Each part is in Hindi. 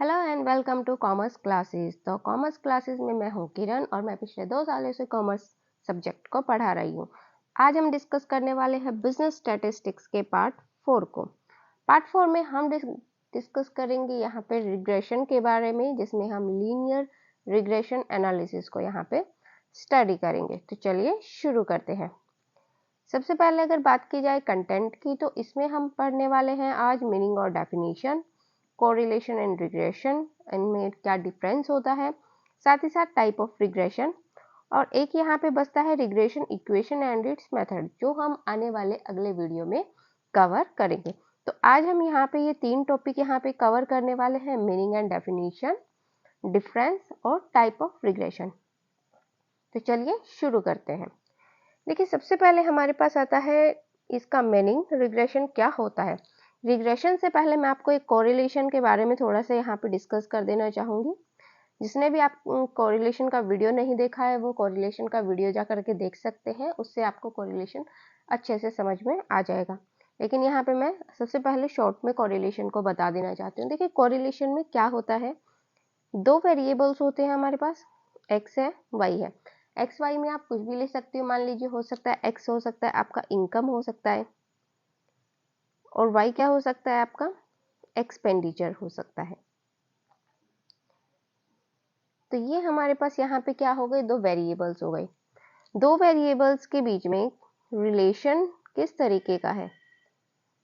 Hello and welcome to commerce classes. तो कॉमर्स क्लासेस में मैं हूं किरण और मैं पिछले 2 सालों से कॉमर्स सब्जेक्ट को पढ़ा रही हूं। आज हम डिस्कस करने वाले हैं बिजनेस स्टैटिस्टिक्स के पार्ट 4 को। पार्ट 4 में हम डिस्कस करेंगे यहाँ पे रिग्रेशन के बारे में, जिसमें हम लीनियर रिग्रेशन एनालिसिस को यहाँ पे स्टडी करेंगे। तो चलिए शुरू करते हैं। सबसे पहले अगर बात की जाए कंटेंट की, तो इसमें हम पढ़ने वाले हैं आज मीनिंग और डेफिनेशन, कोरिलेशन एंड रिग्रेशन, इनमें क्या डिफरेंस होता है, साथ ही साथ टाइप ऑफ रिग्रेशन, और एक यहाँ पे बचता है regression equation and it's method, जो हम आने वाले अगले वीडियो में कवर करेंगे। तो आज हम यहाँ पे ये 3 टॉपिक यहाँ पे कवर करने वाले हैं, मीनिंग एंड डेफिनेशन, डिफरेंस और टाइप ऑफ रिग्रेशन। तो चलिए शुरू करते हैं। देखिए, सबसे पहले हमारे पास आता है इसका मीनिंग, रिग्रेशन क्या होता है। रिग्रेशन से पहले मैं आपको एक कोरिलेशन के बारे में थोड़ा सा यहाँ पे डिस्कस कर देना चाहूँगी। जिसने भी आप कोरिलेशन का वीडियो नहीं देखा है, वो कोरिलेशन का वीडियो जा करके देख सकते हैं, उससे आपको कोरिलेशन अच्छे से समझ में आ जाएगा। लेकिन यहाँ पे मैं सबसे पहले शॉर्ट में कोरिलेशन को बता देना चाहती हूँ। देखिए, कोरिलेशन में क्या होता है, 2 वेरिएबल्स होते हैं हमारे पास, एक्स है, वाई है। एक्स वाई में आप कुछ भी ले सकते हो, मान लीजिए हो सकता है एक्स हो सकता है आपका इनकम हो सकता है, और वाई क्या हो सकता है आपका एक्सपेंडिचर हो सकता है। तो ये हमारे पास यहाँ पे क्या हो गए, 2 वेरिएबल्स हो गए। 2 वेरिएबल्स के बीच में रिलेशन किस तरीके का है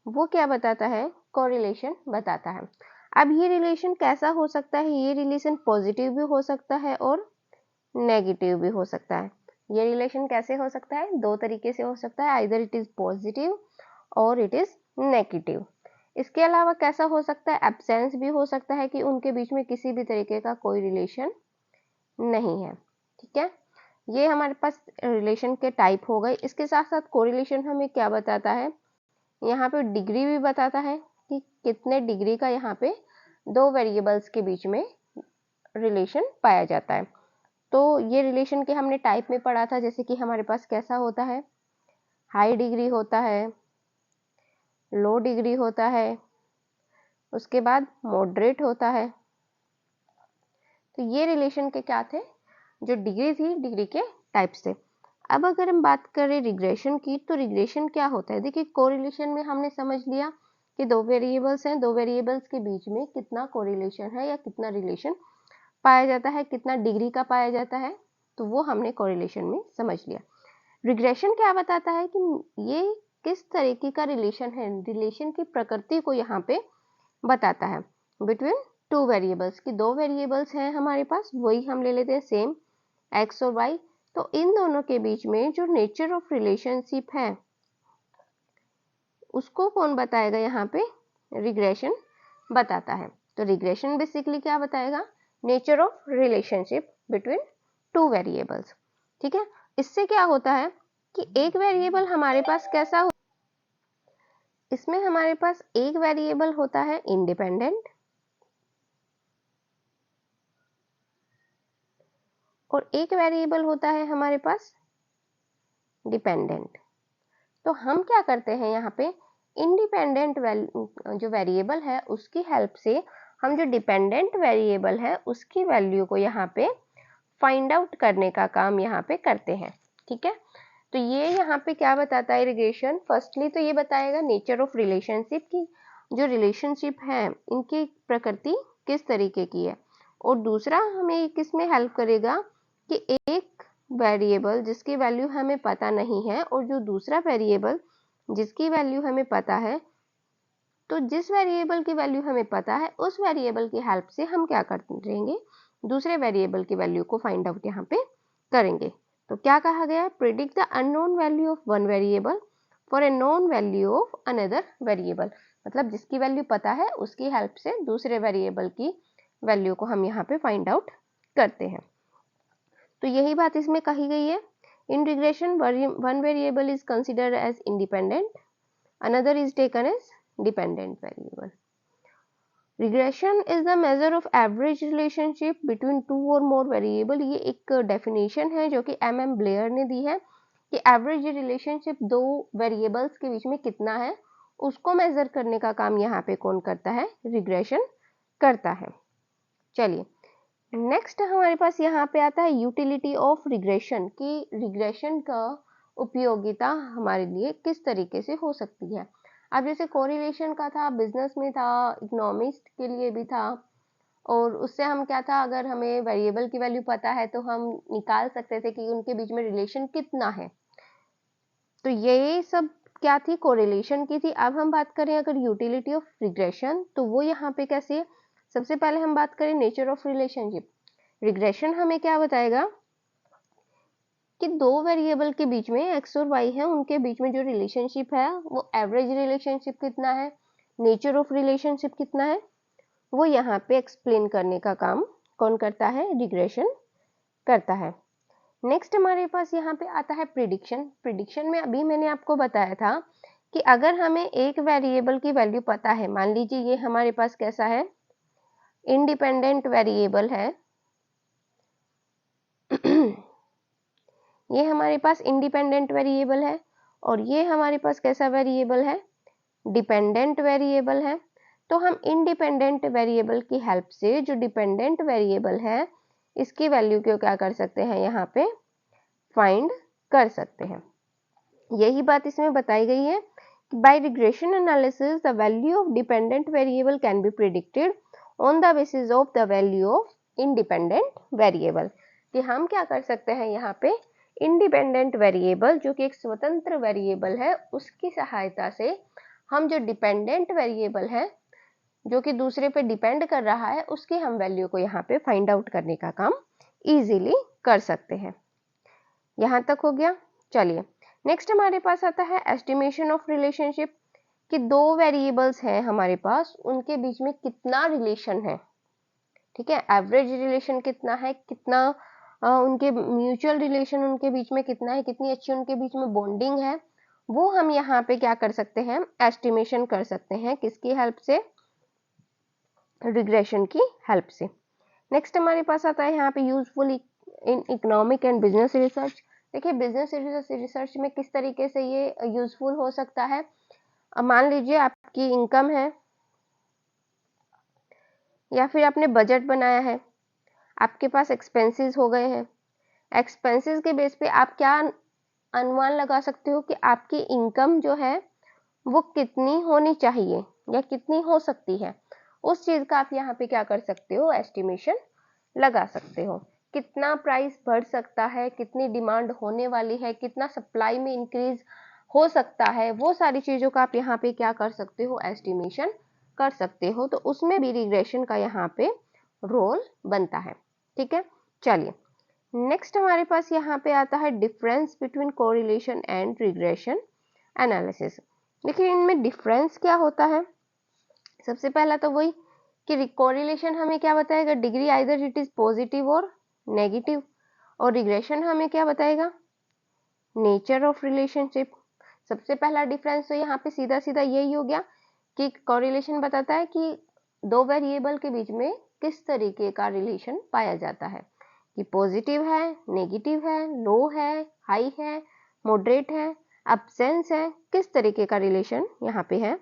वो क्या बताता है, कोरिलेशन बताता है। अब ये रिलेशन कैसा हो सकता है, ये रिलेशन पॉजिटिव भी हो सकता है और नेगेटिव भी हो सकता है। ये रिलेशन कैसे हो सकता है, 2 तरीके से हो सकता है, आइदर इट इज पॉजिटिव और इट इज नेगेटिव। इसके अलावा कैसा हो सकता है, एब्सेंस भी हो सकता है कि उनके बीच में किसी भी तरीके का कोई रिलेशन नहीं है। ठीक है, ये हमारे पास रिलेशन के टाइप हो गए। इसके साथ साथ कोरिलेशन हमें क्या बताता है, यहाँ पे डिग्री भी बताता है कि कितने डिग्री का यहाँ पे 2 वेरिएबल्स के बीच में रिलेशन पाया जाता है। तो ये रिलेशन के हमने टाइप में पढ़ा था, जैसे कि हमारे पास कैसा होता है, हाई डिग्री होता है, लो डिग्री होता है, उसके बाद मॉडरेट होता है। तो ये रिलेशन के क्या थे, जो डिग्री थी, डिग्री के टाइप्स थे। अब अगर हम बात करें रिग्रेशन की, तो रिग्रेशन क्या होता है। देखिए, कोरिलेशन में हमने समझ लिया कि 2 वेरिएबल्स हैं, 2 वेरिएबल्स के बीच में कितना कोरिलेशन है या कितना रिलेशन पाया जाता है, कितना डिग्री का पाया जाता है, तो वो हमने कोरिलेशन में समझ लिया। रिग्रेशन क्या बताता है कि ये किस तरीके का रिलेशन है, रिलेशन की प्रकृति को यहाँ पे बताता है बिटवीन 2 वेरिएबल्स की। 2 वेरिएबल्स हैं हमारे पास, वही हम ले लेते हैं सेम एक्स और वाई। तो इन दोनों के बीच में जो नेचर ऑफ रिलेशनशिप है उसको कौन बताएगा, यहाँ पे रिग्रेशन बताता है। तो रिग्रेशन बेसिकली क्या बताएगा, nature of relationship between 2 variables. ठीक है, इससे क्या होता है कि एक वेरिएबल हमारे पास कैसा हो, इसमें हमारे पास एक वेरिएबल होता है इंडिपेंडेंट और एक वेरिएबल होता है हमारे पास डिपेंडेंट। तो हम क्या करते हैं, यहाँ पे इंडिपेंडेंट जो वेरिएबल है उसकी हेल्प से हम जो डिपेंडेंट वेरिएबल है उसकी वैल्यू को यहाँ पे फाइंड आउट करने का काम यहाँ पे करते हैं। ठीक है, तो ये यहाँ पे क्या बताता है रिग्रेशन, फर्स्टली तो ये बताएगा नेचर ऑफ रिलेशनशिप की, जो रिलेशनशिप है इनकी प्रकृति किस तरीके की है, और दूसरा हमें किसमें हेल्प करेगा कि एक वेरिएबल जिसकी वैल्यू हमें पता नहीं है और जो दूसरा वेरिएबल जिसकी वैल्यू हमें पता है, तो जिस वेरिएबल की वैल्यू हमें पता है उस वेरिएबल की हेल्प से हम क्या करेंगे, दूसरे वेरिएबल की वैल्यू को फाइंड आउट यहाँ पे करेंगे। तो क्या कहा गया है, predict the unknown value of one variable for a known value of another variable. मतलब जिसकी वैल्यू पता है उसकी हेल्प से दूसरे वेरिएबल की वैल्यू को हम यहाँ पे फाइंड आउट करते हैं। तो यही बात इसमें कही गई है। In regression one variable is considered as independent, another is taken as dependent variable. Regression is the measure of average relationship between two or more variable। ये एक definition है जो कि M. ब्लेयर ने दी है कि average relationship 2 variables के बीच में कितना है उसको measure करने का काम यहाँ पे कौन करता है, regression करता है। चलिए नेक्स्ट हमारे पास यहाँ पे आता है यूटिलिटी ऑफ रिग्रेशन, कि रिग्रेशन का उपयोगिता हमारे लिए किस तरीके से हो सकती है। अब जैसे कोरिलेशन का था, बिजनेस में था, इकोनॉमिस्ट के लिए भी था, और उससे हम क्या था, अगर हमें वेरिएबल की वैल्यू पता है तो हम निकाल सकते थे कि उनके बीच में रिलेशन कितना है। तो ये सब क्या थी, कोरिलेशन की थी। अब हम बात करें अगर यूटिलिटी ऑफ रिग्रेशन, तो वो यहाँ पे कैसे है। सबसे पहले हम बात करें नेचर ऑफ रिलेशनशिप। रिग्रेशन हमें क्या बताएगा कि दो वेरिएबल के बीच में एक्स और वाई है, उनके बीच में जो रिलेशनशिप है वो एवरेज रिलेशनशिप कितना है, नेचर ऑफ रिलेशनशिप कितना है, वो यहाँ पे एक्सप्लेन करने का काम कौन करता है, रिग्रेशन करता है। नेक्स्ट हमारे पास यहाँ पे आता है प्रिडिक्शन। प्रिडिक्शन में अभी मैंने आपको बताया था कि अगर हमें एक वेरिएबल की वैल्यू पता है, मान लीजिए ये हमारे पास कैसा है, इंडिपेंडेंट वेरिएबल है ये हमारे पास इंडिपेंडेंट वेरिएबल है, और ये हमारे पास कैसा वेरिएबल है, डिपेंडेंट वेरिएबल है। तो हम इंडिपेंडेंट वेरिएबल की हेल्प से जो डिपेंडेंट वेरिएबल है इसकी वैल्यू को क्या कर सकते हैं, यहाँ पे फाइंड कर सकते हैं। यही बात इसमें बताई गई है कि by regression analysis the value of dependent variable can be predicted on the basis of the value of independent variable, कि हम क्या कर सकते हैं, यहाँ पे इंडिपेंडेंट वेरिएबल जो कि एक स्वतंत्र वेरिएबल है उसकी सहायता से हम जो डिपेंडेंट वेरिएबल है जो कि दूसरे पे डिपेंड कर रहा है उसकी हम वैल्यू को यहाँ पे फाइंड आउट करने का काम इजीली कर सकते हैं। यहाँ तक हो गया। चलिए नेक्स्ट हमारे पास आता है एस्टिमेशन ऑफ रिलेशनशिप, कि दो वेरिएबल्स हैं हमारे पास, उनके बीच में कितना रिलेशन है। ठीक है, एवरेज रिलेशन कितना है, कितना उनके म्यूचुअल रिलेशन उनके बीच में कितना है, कितनी अच्छी उनके बीच में बॉन्डिंग है, वो हम यहाँ पे क्या कर सकते हैं, एस्टिमेशन कर सकते हैं। किसकी हेल्प से, रिग्रेशन की हेल्प से। नेक्स्ट हमारे पास आता है यहाँ पे useful in economic and business research. देखिए बिजनेस रिसर्च में किस तरीके से ये यूजफुल हो सकता है। मान लीजिए आपकी इनकम है या फिर आपने बजट बनाया है, आपके पास एक्सपेंसेस हो गए हैं, एक्सपेंसेस के बेस पे आप क्या अनुमान लगा सकते हो कि आपकी इनकम जो है वो कितनी होनी चाहिए या कितनी हो सकती है, उस चीज का आप यहाँ पे क्या कर सकते हो, एस्टिमेशन लगा सकते हो। कितना प्राइस बढ़ सकता है, कितनी डिमांड होने वाली है, कितना सप्लाई में इंक्रीज हो सकता है, वो सारी चीजों का आप यहाँ पे क्या कर सकते हो, एस्टिमेशन कर सकते हो। तो उसमें भी रिग्रेशन का यहाँ पे रोल बनता है। ठीक है, चलिए नेक्स्ट हमारे पास यहाँ पे आता है difference between correlation and regression analysis. देखिए इनमें डिफरेंस क्या होता है। सबसे पहला तो वही कि कोरिलेशन हमें क्या बताएगा, degree either it is positive और नेगेटिव, और रिग्रेशन हमें क्या बताएगा, नेचर ऑफ रिलेशनशिप। सबसे पहला डिफरेंस तो यहाँ पे सीधा सीधा यही हो गया कि कोरिलेशन बताता है कि दो वेरिएबल के बीच में किस तरीके का रिलेशन पाया जाता है, कि पॉजिटिव है, नेगेटिव है, लो है, हाई है, मॉडरेट है, अब्सेंस है, किस तरीके का रिलेशन यहाँ पे है।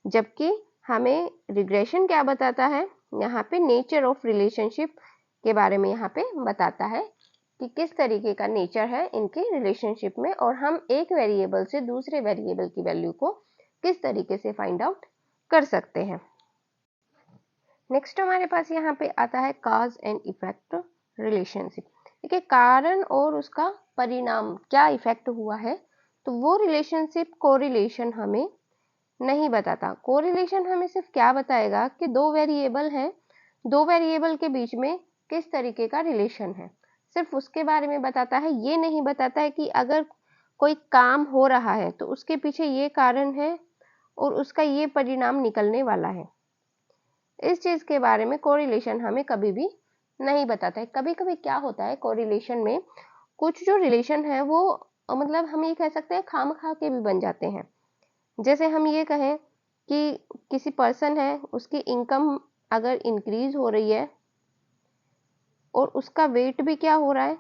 जबकि हमें रिग्रेशन क्या बताता है, यहाँ पे नेचर ऑफ रिलेशनशिप के बारे में यहाँ पे बताता है कि किस तरीके का नेचर है इनके रिलेशनशिप में, और हम एक वेरिएबल से दूसरे वेरिएबल की वैल्यू को किस तरीके से फाइंड आउट कर सकते हैं। नेक्स्ट हमारे पास यहाँ पे आता है काज एंड इफेक्ट रिलेशनशिप। देखिए कारण और उसका परिणाम क्या इफेक्ट हुआ है, तो वो रिलेशनशिप कोरिलेशन हमें नहीं बताता। कोरिलेशन हमें सिर्फ क्या बताएगा कि दो वेरिएबल हैं, दो वेरिएबल के बीच में किस तरीके का रिलेशन है, सिर्फ उसके बारे में बताता है। ये नहीं बताता है कि अगर कोई काम हो रहा है तो उसके पीछे ये कारण है और उसका ये परिणाम निकलने वाला है। इस चीज के बारे में कोरिलेशन हमें कभी भी नहीं बताता है। कभी कभी क्या होता है कोरिलेशन में, कुछ जो रिलेशन है वो मतलब हम ये कह सकते हैं खामखा के भी बन जाते हैं। जैसे हम ये कहें कि किसी पर्सन है, उसकी इनकम अगर इंक्रीज हो रही है और उसका वेट भी क्या हो रहा है,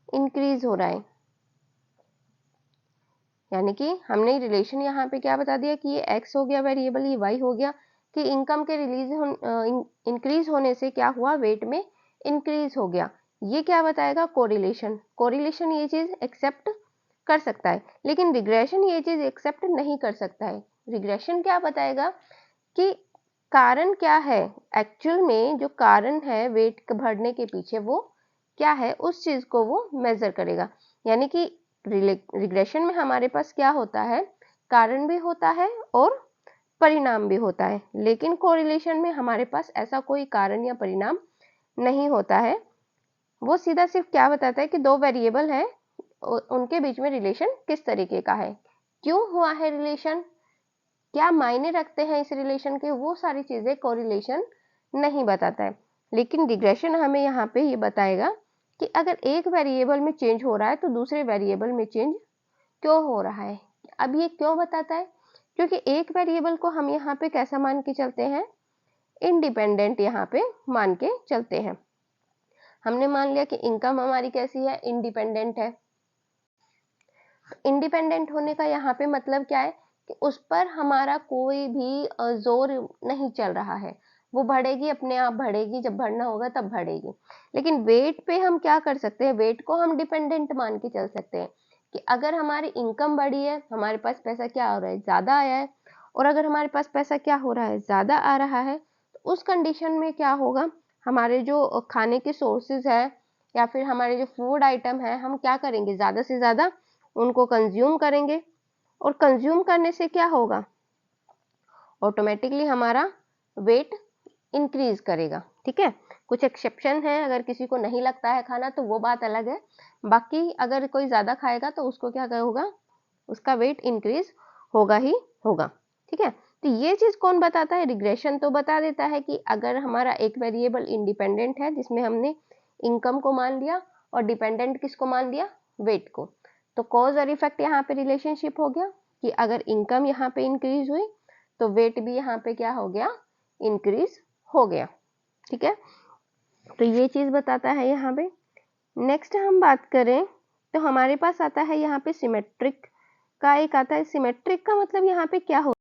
इंक्रीज हो रहा है, यानी कि हमने रिलेशन यहाँ पे क्या बता दिया कि ये x हो गया वेरिएबल, ये y हो गया, कि इनकम के इंक्रीज होने से क्या हुआ, वेट में इंक्रीज हो गया। ये क्या बताएगा, कोरिलेशन। कोरिलेशन ये चीज एक्सेप्ट कर सकता है, लेकिन रिग्रेशन ये चीज एक्सेप्ट नहीं कर सकता है। रिग्रेशन क्या बताएगा कि कारण क्या है, एक्चुअल में जो कारण है वेट बढ़ने के पीछे वो क्या है, उस चीज को वो मेजर करेगा। यानी कि रिग्रेशन में हमारे पास क्या होता है, कारण भी होता है और परिणाम भी होता है, लेकिन कोरिलेशन में हमारे पास ऐसा कोई कारण या परिणाम नहीं होता है। वो सीधा सिर्फ क्या बताता है कि दो वेरिएबल है, उनके बीच में रिलेशन किस तरीके का है, क्यों हुआ है रिलेशन, क्या मायने रखते हैं इस रिलेशन के, वो सारी चीजें कोरिलेशन नहीं बताता है। लेकिन रिग्रेशन हमें यहाँ पे ये बताएगा कि अगर एक वेरिएबल में चेंज हो रहा है तो दूसरे वेरिएबल में चेंज क्यों हो रहा है। अब ये क्यों बताता है, क्योंकि एक वेरिएबल को हम यहाँ पे कैसा मान के चलते हैं, इंडिपेंडेंट यहाँ पे मान के चलते हैं। हमने मान लिया कि इनकम हमारी कैसी है, इंडिपेंडेंट है। इंडिपेंडेंट होने का यहाँ पे मतलब क्या है कि उस पर हमारा कोई भी जोर नहीं चल रहा है, वो बढ़ेगी अपने आप बढ़ेगी, जब बढ़ना होगा तब बढ़ेगी। लेकिन वेट पे हम क्या कर सकते हैं, वेट को हम डिपेंडेंट मान के चल सकते हैं कि अगर हमारी इनकम बढ़ी है, हमारे पास पैसा क्या हो रहा है, ज्यादा आया है, और अगर हमारे पास पैसा क्या हो रहा है, ज्यादा आ रहा है, तो उस कंडीशन में क्या होगा, हमारे जो खाने के सोर्सेज है या फिर हमारे जो फूड आइटम है, हम क्या करेंगे, ज्यादा से ज्यादा उनको कंज्यूम करेंगे। और कंज्यूम करने से क्या होगा, ऑटोमेटिकली हमारा वेट इंक्रीज करेगा। ठीक है, कुछ एक्सेप्शन है, अगर किसी को नहीं लगता है खाना तो वो बात अलग है, बाकी अगर कोई ज्यादा खाएगा तो उसको क्या होगा, उसका वेट इंक्रीज होगा ही होगा। ठीक है, तो ये चीज कौन बताता है, रिग्रेशन तो बता देता है कि अगर हमारा एक वेरिएबल इंडिपेंडेंट है जिसमें हमने इनकम को मान लिया और डिपेंडेंट किसको मान लिया, वेट को, तो कॉज और इफेक्ट यहाँ पे रिलेशनशिप हो गया कि अगर इनकम यहाँ पे इंक्रीज हुई तो वेट भी यहाँ पे क्या हो गया, इंक्रीज हो गया। ठीक है, तो ये चीज बताता है यहाँ पे। नेक्स्ट हम बात करें तो हमारे पास आता है यहाँ पे सिमेट्रिक का एक आता है। सिमेट्रिक का मतलब यहाँ पे क्या हो,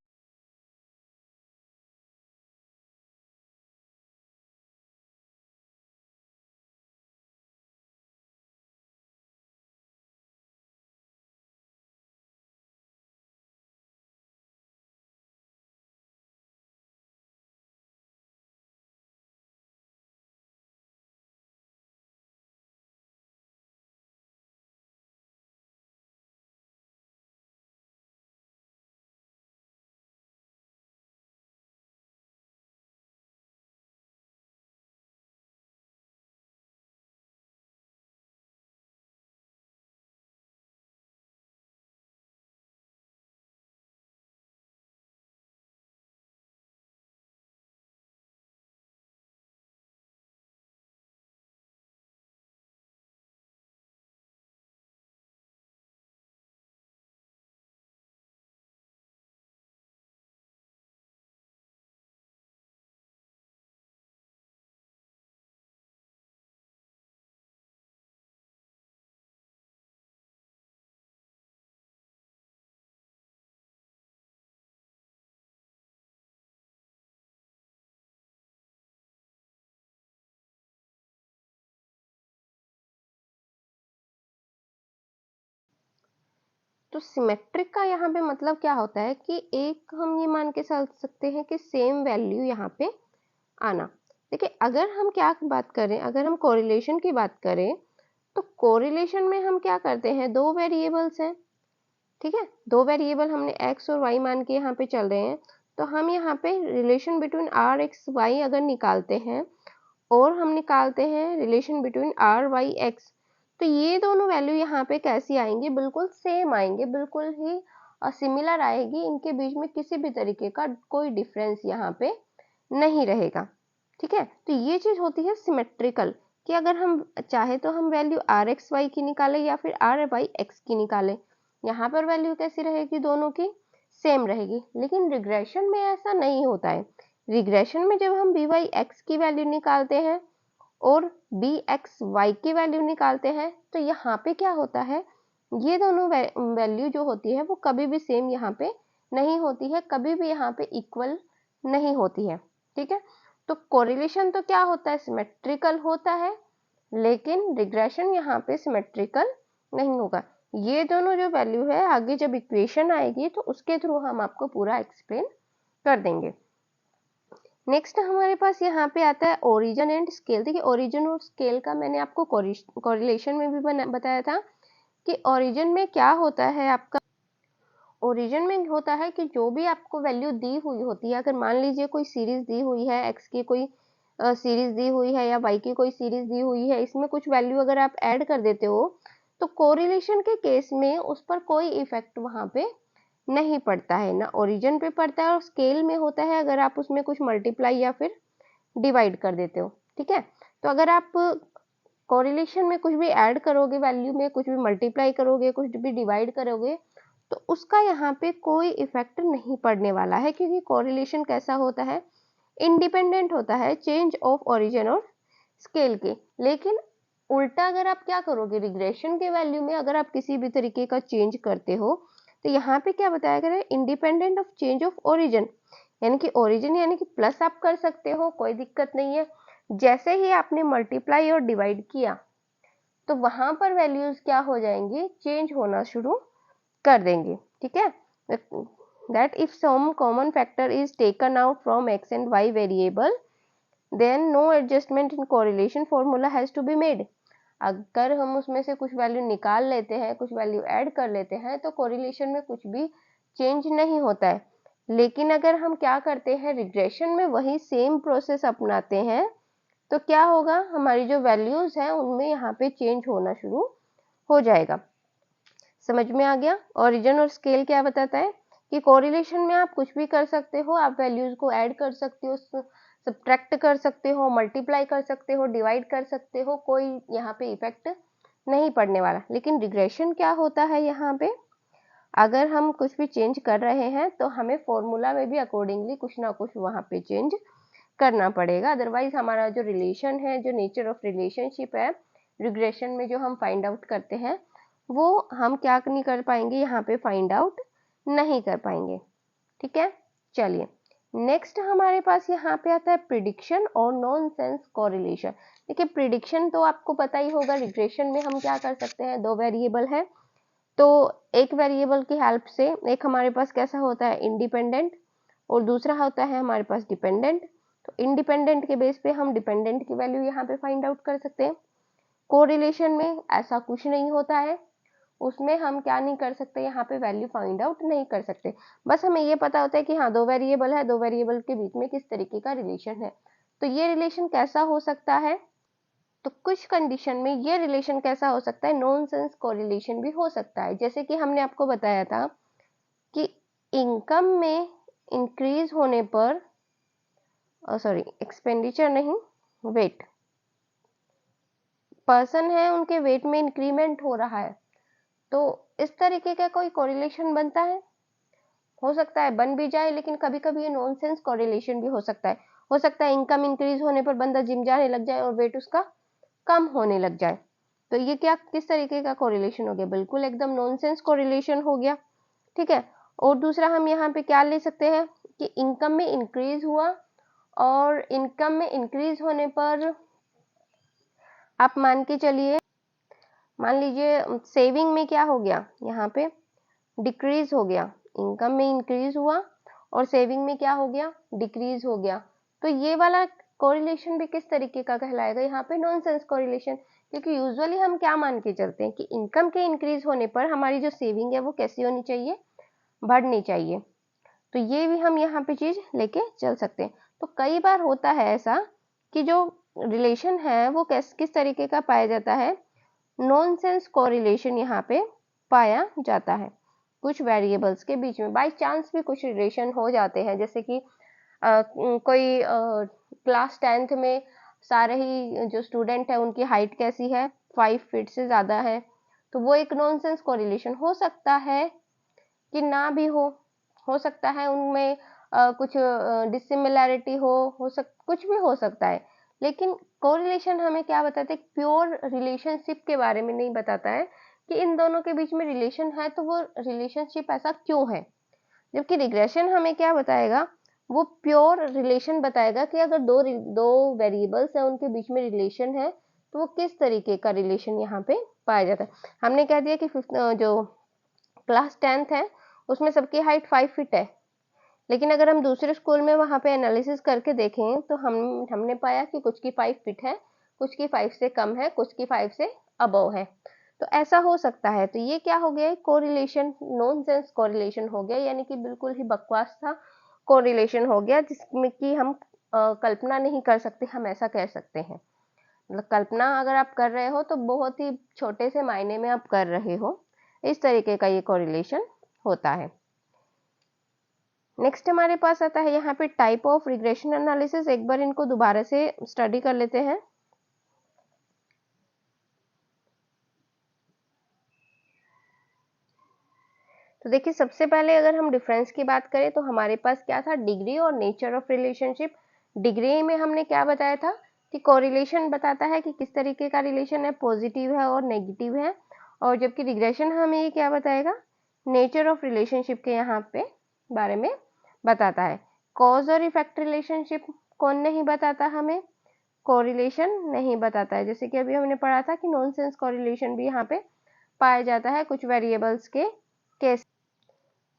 तो सिमेट्रिक का यहाँ पे मतलब क्या होता है कि एक हम ये मान के चल सकते हैं कि सेम वैल्यू यहाँ पे आना। देखिए, अगर हम क्या बात करें, अगर हम कोरिलेशन की बात करें तो कोरिलेशन में हम क्या करते हैं, दो वेरिएबल्स हैं। ठीक है, दो वेरिएबल हमने x और y मान के यहाँ पे चल रहे हैं, तो हम यहाँ पे relation between r x y अगर निकालते हैं और हम निकालते हैं relation between r y x, तो ये दोनों वैल्यू यहाँ पे कैसी आएंगी, बिल्कुल सेम आएंगे, बिल्कुल ही सिमिलर आएगी, इनके बीच में किसी भी तरीके का कोई डिफरेंस यहाँ पे नहीं रहेगा। ठीक है, तो ये चीज होती है सिमेट्रिकल, कि अगर हम चाहे तो हम वैल्यू आर एक्स वाई की निकालें या फिर आर वाई एक्स की निकालें, यहाँ पर वैल्यू कैसी रहेगी, दोनों की सेम रहेगी। लेकिन रिग्रेशन में ऐसा नहीं होता है। रिग्रेशन में जब हम बी वाई एक्स की वैल्यू निकालते हैं और बी एक्स वाई की वैल्यू निकालते हैं, तो यहाँ पे क्या होता है, ये दोनों वैल्यू जो होती है वो कभी भी सेम यहाँ पे नहीं होती है, कभी भी यहाँ पे इक्वल नहीं होती है। ठीक है, तो कोरिलेशन तो क्या होता है, सिमेट्रिकल होता है, लेकिन रिग्रेशन यहाँ पे सिमेट्रिकल नहीं होगा। ये दोनों जो वैल्यू है आगे जब इक्वेशन आएगी तो उसके थ्रू हम आपको पूरा एक्सप्लेन कर देंगे। नेक्स्ट हमारे पास यहाँ पे आता है ओरिजिन एंड स्केल। देखिए ओरिजिन और स्केल का मैंने आपको कोरिलेशन में भी बताया था कि ओरिजिन में क्या होता है आपका, ओरिजिन में होता है कि जो भी आपको वैल्यू दी हुई होती है, अगर मान लीजिए कोई सीरीज दी हुई है, एक्स की कोई सीरीज दी हुई है या वाई की कोई सीरीज दी हुई है, इसमें कुछ वैल्यू अगर आप ऐड कर देते हो तो कोरिलेशन के केस में उस पर कोई इफेक्ट वहां पे नहीं पड़ता है, ना ओरिजिन पे पड़ता है, और स्केल में होता है अगर आप उसमें कुछ मल्टीप्लाई या फिर डिवाइड कर देते हो। ठीक है, तो अगर आप कोरिलेशन में कुछ भी ऐड करोगे वैल्यू में, कुछ भी मल्टीप्लाई करोगे, कुछ भी डिवाइड करोगे, तो उसका यहाँ पे कोई इफेक्ट नहीं पड़ने वाला है, क्योंकि कोरिलेशन कैसा होता है, इंडिपेंडेंट होता है चेंज ऑफ ओरिजिन और स्केल के। लेकिन उल्टा अगर आप क्या करोगे, रिग्रेशन के वैल्यू में अगर आप किसी भी तरीके का चेंज करते हो तो यहाँ पे क्या बताया गया है, independent of change of origin, यानी कि ओरिजिन यानी कि प्लस आप कर सकते हो, कोई दिक्कत नहीं है। जैसे ही आपने मल्टीप्लाई और डिवाइड किया तो वहां पर वैल्यूज क्या हो जाएंगी, चेंज होना शुरू कर देंगे। ठीक है, that if some common factor is taken out from x and y variable then no adjustment in correlation formula has to be made। अगर हम उसमें से कुछ वैल्यू निकाल लेते हैं, कुछ वैल्यू ऐड कर लेते हैं तो कोरिलेशन में कुछ भी चेंज नहीं होता है। लेकिन अगर हम क्या करते हैं, रिग्रेशन में वही सेम प्रोसेस अपनाते हैं तो क्या होगा, हमारी जो वैल्यूज हैं उनमें यहाँ पे चेंज होना शुरू हो जाएगा। समझ में आ गया। ओरिजिन और स्केल क्या बताता है कि कोरिलेशन में आप कुछ भी कर सकते हो, आप वैल्यूज को ऐड कर सकते हो, सब्ट्रैक्ट कर सकते हो, मल्टीप्लाई कर सकते हो, डिवाइड कर सकते हो, कोई यहाँ पे इफेक्ट नहीं पड़ने वाला। लेकिन रिग्रेशन क्या होता है, यहाँ पे अगर हम कुछ भी चेंज कर रहे हैं तो हमें फॉर्मूला में भी अकॉर्डिंगली कुछ ना कुछ वहाँ पे चेंज करना पड़ेगा, अदरवाइज हमारा जो रिलेशन है, जो नेचर ऑफ रिलेशनशिप है रिग्रेशन में जो हम फाइंड आउट करते हैं वो हम क्या नहीं कर पाएंगे, यहाँ पे फाइंड आउट नहीं कर पाएंगे। ठीक है, चलिए नेक्स्ट हमारे पास यहाँ पे आता है प्रिडिक्शन और नॉनसेंस कोरिलेशन। देखिए प्रिडिक्शन तो आपको पता ही होगा, रिग्रेशन में हम क्या कर सकते हैं, दो वेरिएबल है तो एक वेरिएबल की हेल्प से एक हमारे पास कैसा होता है, इंडिपेंडेंट, और दूसरा होता है हमारे पास डिपेंडेंट। तो इंडिपेंडेंट के बेस पे हम डिपेंडेंट की वैल्यू यहाँ पे फाइंड आउट कर सकते हैं। कोरिलेशन में ऐसा कुछ नहीं होता है, उसमें हम क्या नहीं कर सकते, यहाँ पे वैल्यू फाइंड आउट नहीं कर सकते। बस हमें ये पता होता है कि हाँ दो वेरिएबल है, दो वेरिएबल के बीच में किस तरीके का रिलेशन है। तो ये रिलेशन कैसा हो सकता है, तो कुछ कंडीशन में ये रिलेशन कैसा हो सकता है, नॉनसेंस कोरिलेशन भी हो सकता है। जैसे कि हमने आपको बताया था कि इनकम में इंक्रीज होने पर, सॉरी एक्सपेंडिचर नहीं, वेट, पर्सन है उनके वेट में इंक्रीमेंट हो रहा है, तो इस तरीके का कोई कोरिलेशन बनता है, हो सकता है बन भी जाए, लेकिन कभी कभी ये नॉनसेंस कोरिलेशन भी हो सकता है। हो सकता है इनकम इंक्रीज होने पर बंदा जिम जाने लग जाए और वेट उसका कम होने लग जाए, तो ये क्या किस तरीके का कोरिलेशन हो गया, बिल्कुल एकदम नॉनसेंस कोरिलेशन हो गया। ठीक है, और दूसरा हम यहाँ पे क्या ले सकते हैं कि इनकम में इंक्रीज हुआ, और इनकम में इंक्रीज होने पर आप मान के चलिए, मान लीजिए सेविंग में क्या हो गया, यहाँ पे डिक्रीज हो गया, इनकम में इंक्रीज हुआ और सेविंग में क्या हो गया, डिक्रीज हो गया। तो ये वाला कोरिलेशन भी किस तरीके का कहलाएगा, यहाँ पे नॉनसेंस कोरिलेशन, क्योंकि यूजुअली हम क्या मान के चलते हैं कि इनकम के इंक्रीज होने पर हमारी जो सेविंग है वो कैसी होनी चाहिए, बढ़नी चाहिए। तो ये भी हम यहाँ पे चीज लेके चल सकते हैं। तो कई बार होता है ऐसा कि जो रिलेशन है वो किस तरीके का पाया जाता है, नॉनसेंस कोरिलेशन यहाँ पे पाया जाता है। कुछ वेरिएबल्स के बीच में बाय चांस भी कुछ रिलेशन हो जाते हैं, जैसे कि कोई क्लास 10th में सारे ही जो स्टूडेंट है उनकी हाइट कैसी है, 5 फीट से ज़्यादा है, तो वो एक नॉनसेंस कोरिलेशन हो सकता है कि ना भी हो सकता है उनमें कुछ डिसिमिलैरिटी कुछ भी हो सकता है। लेकिन कोरिलेशन हमें क्या बताता है, प्योर रिलेशनशिप के बारे में नहीं बताता है कि इन दोनों के बीच में रिलेशन है तो वो रिलेशनशिप ऐसा क्यों है। जबकि रिग्रेशन हमें क्या बताएगा, वो प्योर रिलेशन बताएगा कि अगर दो वेरिएबल्स हैं उनके बीच में रिलेशन है तो वो किस तरीके का रिलेशन यहाँ पे पाया जाता है। हमने कह दिया कि जो क्लास 10th है उसमें सबकी हाइट 5 फीट है, लेकिन अगर हम दूसरे स्कूल में वहाँ पे एनालिसिस करके देखें तो हमने पाया कि कुछ की 5 फीट है, कुछ की 5 से कम है, कुछ की 5 से अबव है। तो ऐसा हो सकता है। तो ये क्या हो गया, कोरिलेशन, नॉनसेंस कोरिलेशन हो गया, यानी कि बिल्कुल ही बकवास था कोरिलेशन हो गया, जिसमें कि हम कल्पना नहीं कर सकते, हम ऐसा कह सकते हैं। मतलब कल्पना अगर आप कर रहे हो तो बहुत ही छोटे से मायने में आप कर रहे हो, इस तरीके का ये कोरिलेशन होता है। नेक्स्ट हमारे पास आता है यहाँ पे टाइप ऑफ रिग्रेशन एनालिसिस। एक बार इनको दोबारा से स्टडी कर लेते हैं। तो देखिए, सबसे पहले अगर हम डिफरेंस की बात करें तो हमारे पास क्या था, डिग्री और नेचर ऑफ रिलेशनशिप। डिग्री में हमने क्या बताया था कि कोरिलेशन बताता है कि किस तरीके का रिलेशन है, पॉजिटिव है और नेगेटिव है, और जबकि रिग्रेशन हमें ये क्या बताएगा, नेचर ऑफ रिलेशनशिप के यहाँ पे बारे में बताता है। कॉज और इफेक्ट रिलेशनशिप कौन नहीं बताता हमें, कोरिलेशन नहीं बताता है। जैसे कि अभी हमने पढ़ा था कि नॉनसेंस कोरिलेशन भी यहाँ पे पाया जाता है कुछ वेरिएबल्स के केस,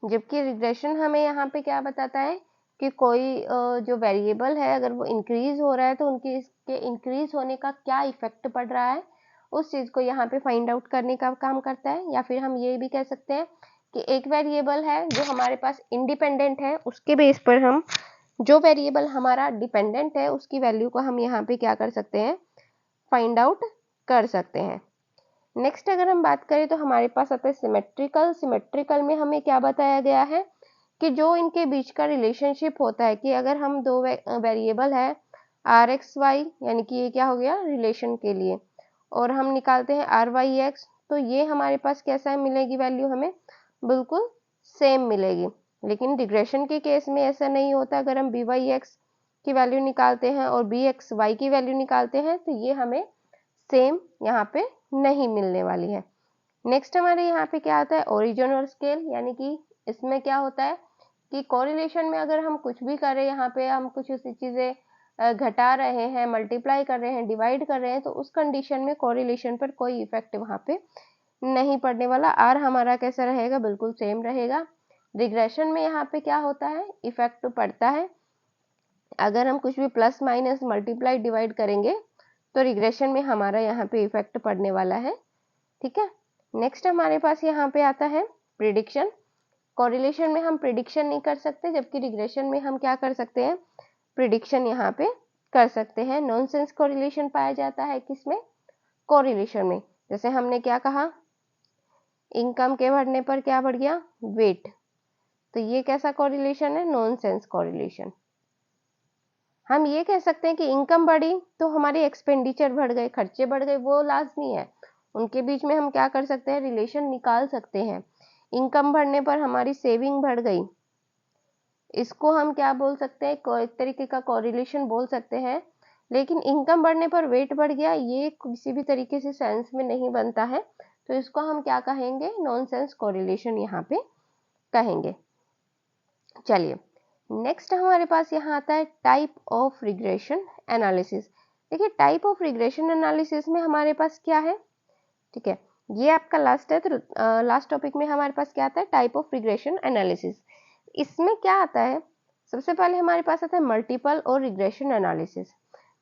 जबकि रिग्रेशन हमें यहाँ पे क्या बताता है कि कोई जो वेरिएबल है अगर वो इंक्रीज हो रहा है तो उनके इसके इंक्रीज होने का क्या इफेक्ट पड़ रहा है, उस चीज को यहाँ पे फाइंड आउट करने का काम करता है। या फिर हम ये भी कह सकते हैं कि एक वेरिएबल है जो हमारे पास इंडिपेंडेंट है, उसके बेस पर हम जो वेरिएबल हमारा डिपेंडेंट है उसकी वैल्यू को हम यहाँ पे क्या कर सकते हैं, फाइंड आउट कर सकते हैं। नेक्स्ट अगर हम बात करें तो हमारे पास आता है सिमेट्रिकल। सिमेट्रिकल में हमें क्या बताया गया है कि जो इनके बीच का रिलेशनशिप होता है कि अगर हम दो वेरिएबल है आर एक्स वाई, यानी कि ये क्या हो गया रिलेशन के लिए, और हम निकालते हैं आर वाई एक्स, तो ये हमारे पास कैसा मिलेगी वैल्यू, हमें बिल्कुल सेम मिलेगी। लेकिन रिग्रेशन के केस में ऐसा नहीं होता। अगर हम बी वाई एक्स की वैल्यू निकालते हैं और बी एक्स वाई की वैल्यू निकालते हैं तो ये हमें सेम यहाँ पे नहीं मिलने वाली है। नेक्स्ट हमारे यहाँ पे क्या आता है, ओरिजिन और स्केल, यानी कि इसमें क्या होता है कि कोरिलेशन में अगर हम कुछ भी करें, यहाँ पे हम कुछ चीजें घटा रहे हैं, मल्टीप्लाई कर रहे हैं, डिवाइड कर रहे हैं, तो उस कंडीशन में कोरिलेशन पर कोई इफेक्ट वहाँ पे नहीं पड़ने वाला। आर हमारा कैसा रहेगा, बिल्कुल सेम रहेगा। रिग्रेशन में यहाँ पे क्या होता है, इफेक्ट पड़ता है। अगर हम कुछ भी प्लस माइनस मल्टीप्लाई डिवाइड करेंगे तो रिग्रेशन में हमारा यहाँ पे इफेक्ट पड़ने वाला है। ठीक है। नेक्स्ट हमारे पास यहाँ पे आता है प्रिडिक्शन। कोरिलेशन में हम प्रिडिक्शन नहीं कर सकते, जबकि रिग्रेशन में हम क्या कर सकते हैं, प्रिडिक्शन यहाँ पे कर सकते हैं। नॉनसेंस कोरिलेशन पाया जाता है किसमें, कोरिलेशन में। जैसे हमने क्या कहा, इनकम के बढ़ने पर क्या बढ़ गया, वेट, तो ये कैसा कोरिलेशन है, नॉनसेंस कोरिलेशन। हम ये कह सकते हैं कि इनकम बढ़ी तो हमारी एक्सपेंडिचर बढ़ गए, खर्चे बढ़ गए, वो लाजमी है। उनके बीच में हम क्या कर सकते हैं, रिलेशन निकाल सकते हैं। इनकम बढ़ने पर हमारी सेविंग बढ़ गई, इसको हम क्या बोल सकते हैं, एक तरीके का कोरिलेशन बोल सकते हैं। लेकिन इनकम बढ़ने पर वेट बढ़ गया, ये किसी भी तरीके से सेंस में नहीं बनता है, तो इसको हम क्या कहेंगे, नॉनसेंस कोरिलेशन यहाँ पे कहेंगे। चलिए, नेक्स्ट हमारे पास यहाँ आता है टाइप ऑफ रिग्रेशन एनालिसिस। देखिए, टाइप ऑफ रिग्रेशन एनालिसिस में हमारे पास क्या है, ठीक है, ये आपका लास्ट है। तो लास्ट टॉपिक में हमारे पास क्या आता है, टाइप ऑफ रिग्रेशन एनालिसिस। इसमें क्या आता है, सबसे पहले हमारे पास आता है मल्टीपल और रिग्रेशन एनालिसिस।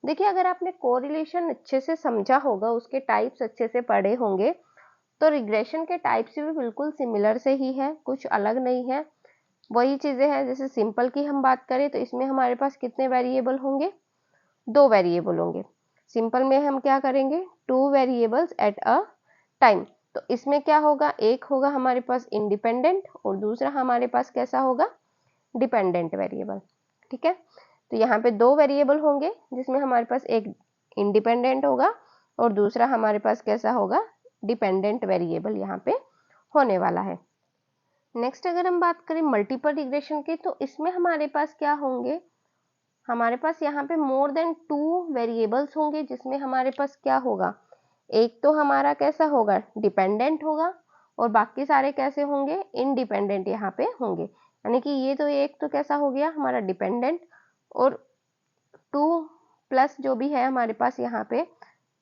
देखिए, अगर आपने कोरिलेशन अच्छे से समझा होगा, उसके टाइप्स अच्छे से पढ़े होंगे, तो रिग्रेशन के टाइप्स भी बिल्कुल सिमिलर से ही है, कुछ अलग नहीं है, वही चीजें हैं। जैसे सिंपल की हम बात करें तो इसमें हमारे पास कितने वेरिएबल होंगे, 2 वेरिएबल होंगे। सिंपल में हम क्या करेंगे, 2 वेरिएबल्स एट अ टाइम। तो इसमें क्या होगा, एक होगा हमारे पास इंडिपेंडेंट और दूसरा हमारे पास कैसा होगा, डिपेंडेंट वेरिएबल। ठीक है, तो यहाँ पे 2 वेरिएबल होंगे जिसमें हमारे पास एक इंडिपेंडेंट होगा और दूसरा हमारे पास कैसा होगा, डिपेंडेंट वेरिएबल यहाँ पे होने वाला है। नेक्स्ट अगर हम बात करें मल्टीपल रिग्रेशन की, तो इसमें हमारे पास क्या होंगे, हमारे पास यहाँ पे मोर देन 2 वेरिएबल्स होंगे, जिसमें हमारे पास क्या होगा, एक तो हमारा कैसा होगा, डिपेंडेंट होगा, और बाकी सारे कैसे होंगे, इंडिपेंडेंट यहाँ पे होंगे। यानी कि ये तो एक तो कैसा हो गया हमारा डिपेंडेंट, और 2 प्लस जो भी है हमारे पास यहाँ पे,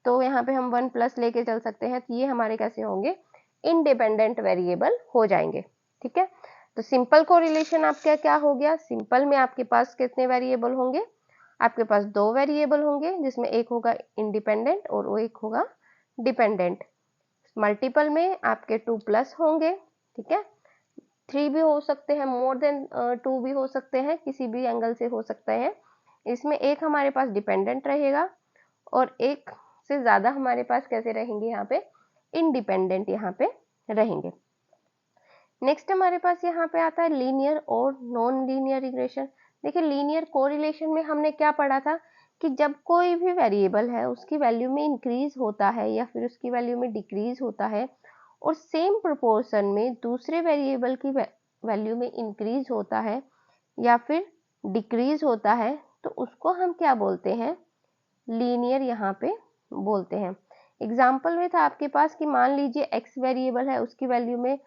तो यहाँ पे हम 1 प्लस लेके चल सकते हैं, तो ये हमारे कैसे होंगे, इंडिपेंडेंट वेरिएबल हो जाएंगे। ठीक है, तो सिंपल कोरिलेशन आपका क्या हो गया, सिंपल में आपके पास कितने वेरिएबल होंगे, आपके पास 2 वेरिएबल होंगे, जिसमें एक होगा इंडिपेंडेंट और वो एक होगा डिपेंडेंट। मल्टीपल में आपके 2 प्लस होंगे। ठीक है, 3 भी हो सकते हैं, मोर देन 2 भी हो सकते हैं, किसी भी एंगल से हो सकते हैं। इसमें एक हमारे पास डिपेंडेंट रहेगा और एक से ज़्यादा हमारे पास कैसे रहेंगे, यहाँ पे इंडिपेंडेंट यहाँ पे रहेंगे। नेक्स्ट हमारे पास यहाँ पे आता है लीनियर और नॉन लीनियर रिग्रेशन। देखिए, लीनियर कोरिलेशन में हमने क्या पढ़ा था कि जब कोई भी वेरिएबल है उसकी वैल्यू में इंक्रीज होता है या फिर उसकी वैल्यू में डिक्रीज होता है, और सेम प्रोपोर्शन में दूसरे वेरिएबल की वैल्यू में इंक्रीज होता है या फिर डिक्रीज होता है, तो उसको हम क्या बोलते हैं, लीनियर यहाँ पे बोलते हैं। एग्जाम्पल में था आपके पास कि मान लीजिए x वेरिएबल है, उसकी वैल्यू में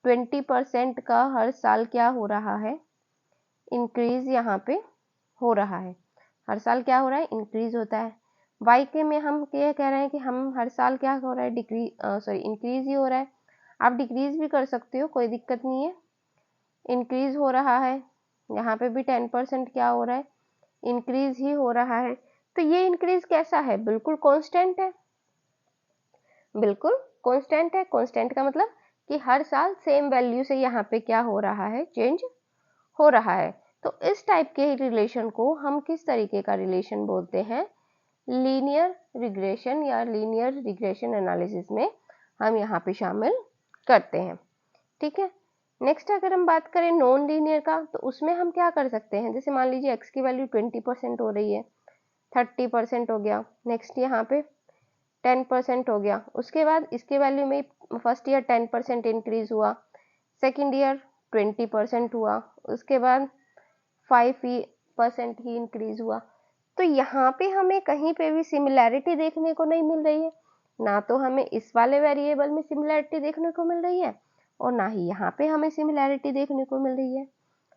20% का हर साल क्या हो रहा है, इंक्रीज यहाँ पे हो रहा है, हर साल क्या हो रहा है, इंक्रीज होता है। y के में हम क्या कह रहे हैं कि हम हर साल क्या हो रहा है, इंक्रीज ही हो रहा है। आप डिक्रीज भी कर सकते हो, कोई दिक्कत नहीं है। इंक्रीज हो रहा है, यहाँ पे भी 10% क्या हो रहा है, इंक्रीज ही हो रहा है। तो ये इंक्रीज कैसा है, बिल्कुल कांस्टेंट है, बिल्कुल कांस्टेंट है। कांस्टेंट का मतलब कि हर साल सेम वैल्यू से यहाँ पे क्या हो रहा है, चेंज हो रहा है। तो इस टाइप के रिलेशन को हम किस तरीके का रिलेशन बोलते हैं, लीनियर रिग्रेशन या लीनियर रिग्रेशन एनालिसिस में हम यहाँ पे शामिल करते हैं। ठीक है, नेक्स्ट अगर हम बात करें नॉन लीनियर का, तो उसमें हम क्या कर सकते हैं, जैसे मान लीजिए x की वैल्यू 20% हो रही है, 30% हो गया, नेक्स्ट यहाँ पे 10% हो गया, उसके बाद इसके वैल्यू में फर्स्ट ईयर 10% इंक्रीज हुआ, सेकेंड ईयर 20% हुआ, उसके बाद 5% ही इंक्रीज हुआ। तो यहाँ पे हमें कहीं पे भी सिमिलैरिटी देखने को नहीं मिल रही है, ना तो हमें इस वाले वेरिएबल में सिमिलैरिटी देखने को मिल रही है और ना ही यहाँ पे हमें सिमिलैरिटी देखने को मिल रही है।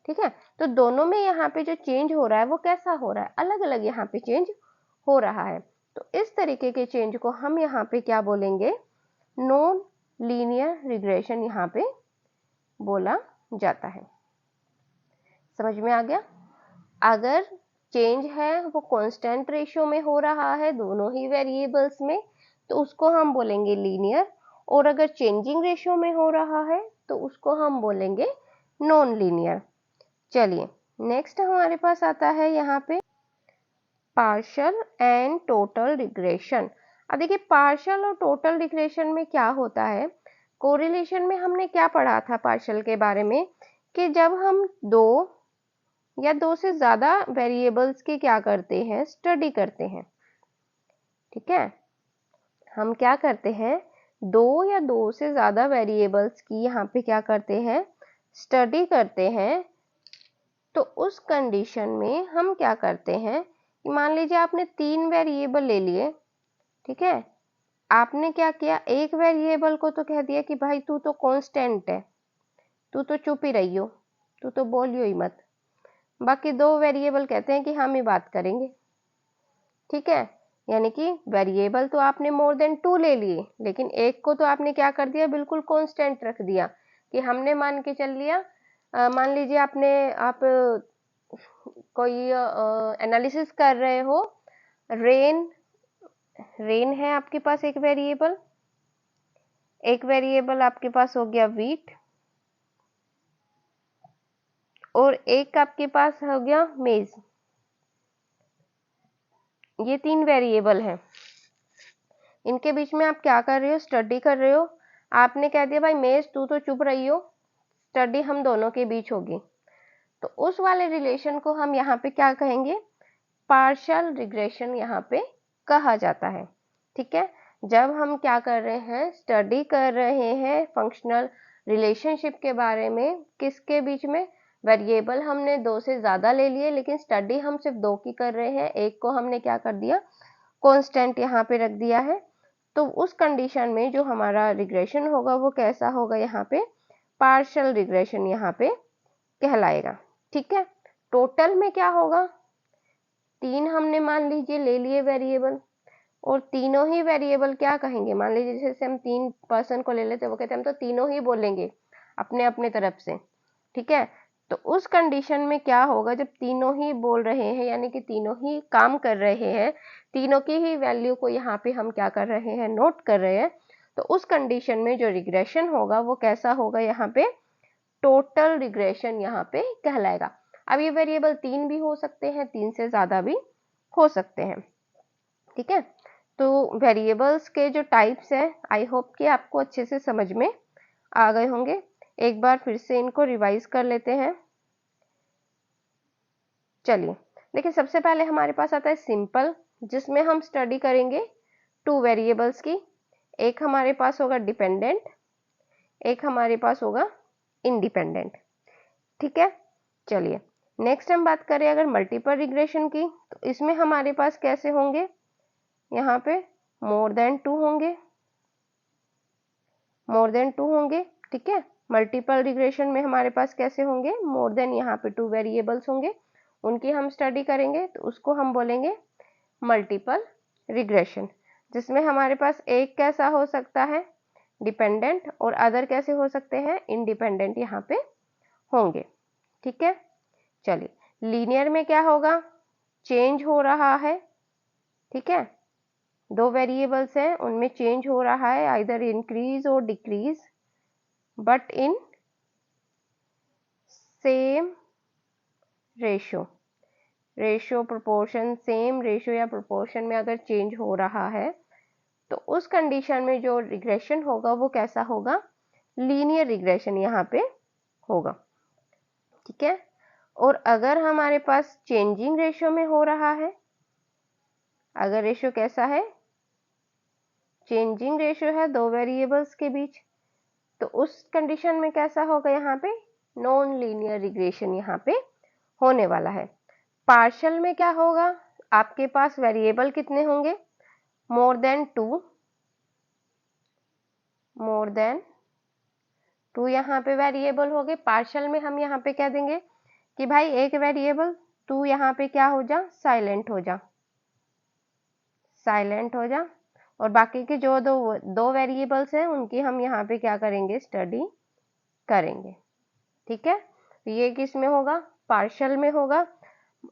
ठीक है, तो दोनों में यहाँ पे जो चेंज हो रहा है वो कैसा हो रहा है, अलग अलग यहाँ पे चेंज हो रहा है। तो इस तरीके के चेंज को हम यहाँ पे क्या बोलेंगे, नॉन लीनियर रिग्रेशन यहाँ पे बोला जाता है। समझ में आ गया, अगर चेंज है वो कांस्टेंट रेशियो में हो रहा है दोनों ही वेरिएबल्स में, तो उसको हम बोलेंगे लीनियर, और अगर चेंजिंग रेशियो में हो रहा है तो उसको हम बोलेंगे नॉन लीनियर। चलिए, नेक्स्ट हमारे पास आता है यहाँ पे पार्शियल एंड टोटल रिग्रेशन। अब देखिए, पार्शियल और टोटल रिग्रेशन में क्या होता है, कोरिलेशन में हमने क्या पढ़ा था पार्शियल के बारे में, कि जब हम दो या दो से ज्यादा वेरिएबल्स की क्या करते हैं, स्टडी करते हैं। ठीक है, हम क्या करते हैं, दो या दो से ज्यादा वेरिएबल्स की यहाँ पे क्या करते हैं, स्टडी करते हैं। तो उस कंडीशन में हम क्या करते हैं, मान लीजिए आपने 3 वेरिएबल ले लिए। ठीक है, आपने क्या किया, एक वेरिएबल को तो कह दिया कि भाई तू तो कांस्टेंट है, तू तो चुप ही रहियो, तू तो बोलियो ही मत। बाकी 2 वेरिएबल कहते हैं कि हम ही बात करेंगे। ठीक है, यानी कि वेरिएबल तो आपने मोर देन 2 ले लिए, लेकिन एक को तो आपने क्या कर दिया, बिल्कुल कांस्टेंट रख दिया, कि हमने मान के चल लिया। मान लीजिए आप कोई एनालिसिस कर रहे हो, रेन है आपके पास एक वेरिएबल आपके पास हो गया वीट, और एक आपके पास हो गया मेज। ये 3 वेरिएबल हैं, इनके बीच में आप क्या कर रहे हो, स्टडी कर रहे हो। आपने कह दिया भाई मेज तू तो चुप रही हो, स्टडी हम दोनों के बीच होगी। तो उस वाले रिलेशन को हम यहाँ पे क्या कहेंगे, पार्शियल रिग्रेशन यहाँ पे कहा जाता है। ठीक है, जब हम क्या कर रहे हैं, स्टडी कर रहे हैं फंक्शनल रिलेशनशिप के बारे में, किसके बीच में, वेरिएबल हमने 2 से ज्यादा ले लिए, लेकिन स्टडी हम सिर्फ 2 की कर रहे हैं, एक को हमने क्या कर दिया, कांस्टेंट यहाँ पे रख दिया है। तो उस कंडीशन में जो हमारा रिग्रेशन होगा वो कैसा होगा, यहाँ पे पार्शियल रिग्रेशन यहाँ पे कहलाएगा। ठीक है, टोटल में क्या होगा, 3 हमने मान लीजिए ले लिए वेरिएबल, और तीनों ही वेरिएबल क्या कहेंगे, मान लीजिए जैसे हम 3 पर्सन को ले लेते हैं, वो कहते हैं हम तो तीनों ही बोलेंगे अपने अपने तरफ से। ठीक है, तो उस कंडीशन में क्या होगा, जब तीनों ही बोल रहे हैं यानी कि तीनों ही काम कर रहे हैं, तीनों की ही वैल्यू को यहाँ पे हम क्या कर रहे हैं, नोट कर रहे हैं, तो उस कंडीशन में जो रिग्रेशन होगा वो कैसा होगा, यहाँ पे टोटल रिग्रेशन यहाँ पे कहलाएगा। अब ये वेरिएबल 3 भी हो सकते हैं, 3 से ज्यादा भी हो सकते हैं। ठीक है, तो वेरिएबल्स के जो टाइप्स हैं, आई होप कि आपको अच्छे से समझ में आ गए होंगे। एक बार फिर से इनको रिवाइज कर लेते हैं। चलिए देखिए, सबसे पहले हमारे पास आता है सिंपल, जिसमें हम स्टडी करेंगे 2 वेरिएबल्स की। एक हमारे पास होगा डिपेंडेंट, एक हमारे पास होगा इंडिपेंडेंट। ठीक है, चलिए नेक्स्ट हम बात करें अगर मल्टीपल रिग्रेशन की, तो इसमें हमारे पास कैसे होंगे, यहाँ पे मोर देन 2 होंगे, मोर देन 2 होंगे। ठीक है, मल्टीपल रिग्रेशन में हमारे पास कैसे होंगे, मोर देन यहाँ पे 2 वेरिएबल्स होंगे, उनकी हम स्टडी करेंगे, तो उसको हम बोलेंगे मल्टीपल रिग्रेशन, जिसमें हमारे पास एक कैसा हो सकता है, डिपेंडेंट, और अदर कैसे हो सकते हैं, इंडिपेंडेंट यहाँ पे होंगे। ठीक है, चलिए लीनियर में क्या होगा, चेंज हो रहा है। ठीक है, 2 वेरिएबल्स हैं, उनमें चेंज हो रहा है, आइदर इंक्रीज और decrease, but in same ratio, ratio proportion, same ratio या प्रोपोर्शन में अगर चेंज हो रहा है, तो उस कंडीशन में जो रिग्रेशन होगा वो कैसा होगा, लीनियर रिग्रेशन यहाँ पे होगा। ठीक है, और अगर हमारे पास चेंजिंग रेशियो में हो रहा है, अगर रेशियो कैसा है, चेंजिंग रेशियो है 2 वेरिएबल्स के बीच, तो उस कंडीशन में कैसा होगा, यहाँ पे नॉन लीनियर रिग्रेशन यहाँ पे होने वाला है। पार्शियल में क्या होगा, आपके पास वेरिएबल कितने होंगे, मोर देन 2, मोर देन 2 यहाँ पे वेरिएबल हो गए। पार्शियल में हम यहाँ पे कह देंगे कि भाई एक वेरिएबल तू यहाँ पे क्या हो जा, साइलेंट हो जा, साइलेंट हो जा, और बाकी के जो दो वेरिएबल्स हैं उनकी हम यहाँ पे क्या करेंगे, स्टडी करेंगे। ठीक है, ये किस में होगा, पार्शियल में होगा।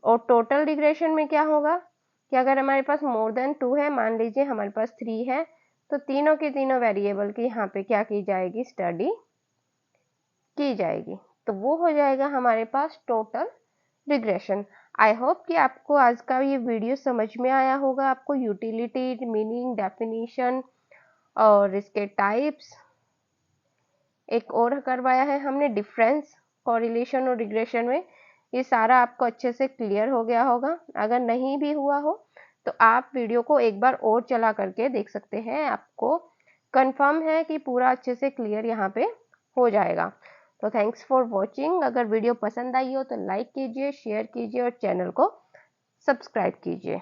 और टोटल रिग्रेशन में क्या होगा कि अगर हमारे पास मोर देन 2 है, मान लीजिए हमारे पास 3 है, तो तीनों के तीनों वेरिएबल की यहाँ पे क्या की जाएगी, स्टडी की जाएगी, तो वो हो जाएगा हमारे पास टोटल रिग्रेशन। आई होप कि आपको आज का ये वीडियो समझ में आया होगा, आपको यूटिलिटी, मीनिंग, डेफिनेशन और इसके टाइप्स, एक और करवाया है हमने डिफरेंस, कोरिलेशन और रिग्रेशन में, ये सारा आपको अच्छे से क्लियर हो गया होगा। अगर नहीं भी हुआ हो तो आप वीडियो को एक बार और चला करके देख सकते हैं, आपको कंफर्म है कि पूरा अच्छे से क्लियर यहाँ पे हो जाएगा। तो थैंक्स फॉर वॉचिंग। अगर वीडियो पसंद आई हो तो लाइक कीजिए, शेयर कीजिए और चैनल को सब्सक्राइब कीजिए।